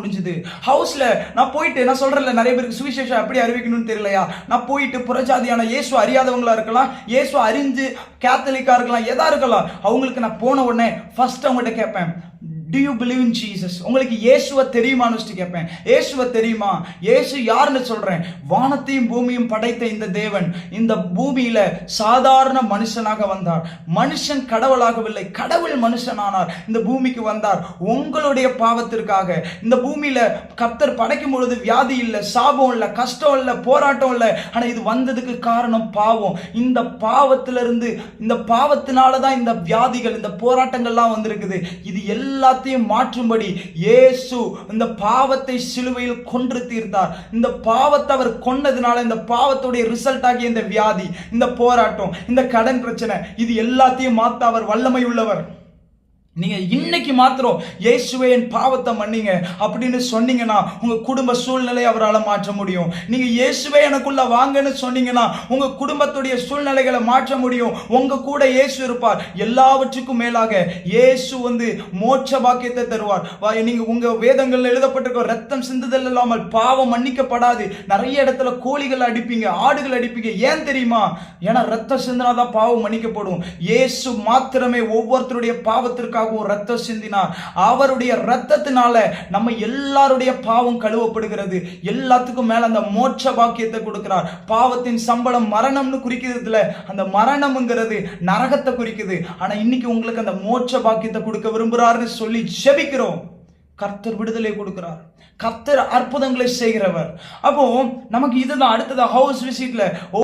முடிஞ்சது. ஹவுஸ்ல நான் போயிட்டு, நான் சொல்றேன்ல, நிறைய பேருக்கு சுவிசேஷம் எப்படி அறிவிக்கணும்னு தெரியலையா, நான் போயிட்டு புறஜாதியான இயேசு அறியாதவங்களா இருக்கலாம், இயேசு அறிஞ்சு கேத்தலிக்கா இருக்கலாம், எதா இருக்கலாம், அவங்களுக்கு நான் போன உடனே ஃபர்ஸ்ட் அவங்ககிட்ட கேட்பேன், do you believe in Jesus? உங்களுக்கு இயேசுவை தெரியுமான்னு கேட்பேன். இயேசுவை தெரியுமா? இயேசு யாருன்னு சொல்றேன். வானத்தையும் பூமியும் படைத்த இந்த தேவன் இந்த பூமியில சாதாரண மனுஷனாக வந்தார். மனுஷன் கடவுளாகவில்லை, கடவுள் மனுஷனானார், இந்த பூமிக்கு வந்தார் உங்களுடைய பாவத்திற்காக. இந்த பூமியில கர்த்தர் படைக்கும் பொழுது வியாதி இல்லை, சாபம் இல்லை, கஷ்டம் இல்லை, போராட்டம் இல்லை. ஆனா இது வந்ததுக்கு காரணம் பாவம். இந்த பாவத்திலிருந்து, இந்த பாவத்தினாலதான் இந்த வியாதிகள், இந்த போராட்டங்கள்லாம் வந்திருக்குது. இது எல்லாத்தையும் மாற்றும்படி இயேசு இந்த பாவத்தை சிலுவையில் கொன்று தீர்த்தார். இந்த பாவத்தை அவர் கொன்னதுனால இந்த பாவத்துடைய ரிசல்ட் ஆகிய இந்த வியாதி, இந்த போராட்டம், இந்த கடன் பிரச்சனை, இது எல்லாத்தையும் மாற்ற அவர் வல்லமை உள்ளவர். நீங்க இன்னைக்கு மாத்திரம் இயேசுவே என் பாவத்தை மன்னிங்க அப்படின்னு சொன்னீங்கன்னா உங்க குடும்ப சூழ்நிலை அவரால் மாற்ற முடியும். நீங்க இயேசுவே எனக்குள்ள வாங்கன்னு சொன்னீங்கன்னா உங்க குடும்பத்துடைய சூழ்நிலைகளை மாற்ற முடியும். உங்க கூட இயேசு இருப்பார். எல்லாவற்றுக்கும் மேலாக இயேசு மோட்ச பாக்கியத்தை தருவார். நீங்க உங்க வேதங்கள்ல எழுதப்பட்டிருக்க ரத்தம் சிந்துதல் இல்லாமல் பாவம் மன்னிக்கப்படாது. நிறைய இடத்துல கோழிகள் அடிப்பீங்க, ஆடுகள் அடிப்பீங்க. ஏன் தெரியுமா? ஏன்னா ரத்தம் சிந்தினாதான் பாவம் மன்னிக்கப்படும். இயேசு மாத்திரமே ஒவ்வொருத்தருடைய பாவத்திற்காக ரத்தம் சிந்தினார். அவருடைய ரத்தத்தினால நம்ம எல்லாருடைய பாவம் கழுவப்படுகிறது. எல்லாத்துக்கும் மேல அந்த மோட்ச பாக்கியத்தை கொடுக்கிறார். பாவத்தின் சம்பளம் மரணம்னு குறிக்கிறதுல அந்த மரணம்ங்கிறது நரகத்தை குறிக்குது. ஆனா இன்னைக்கு உங்களுக்கு அந்த மோட்ச பாக்கியத்தை கொடுக்க விரும்புறாருன்னு சொல்லி ஜெபிக்கிறோம். கர்த்தர் விடுதலை கொடுக்கிறார். கர்த்தர் அற்புதங்களை செய்கிறவர். அப்போ நமக்கு இதுதான் அடுத்தது ஹவுஸ் விசிட்ல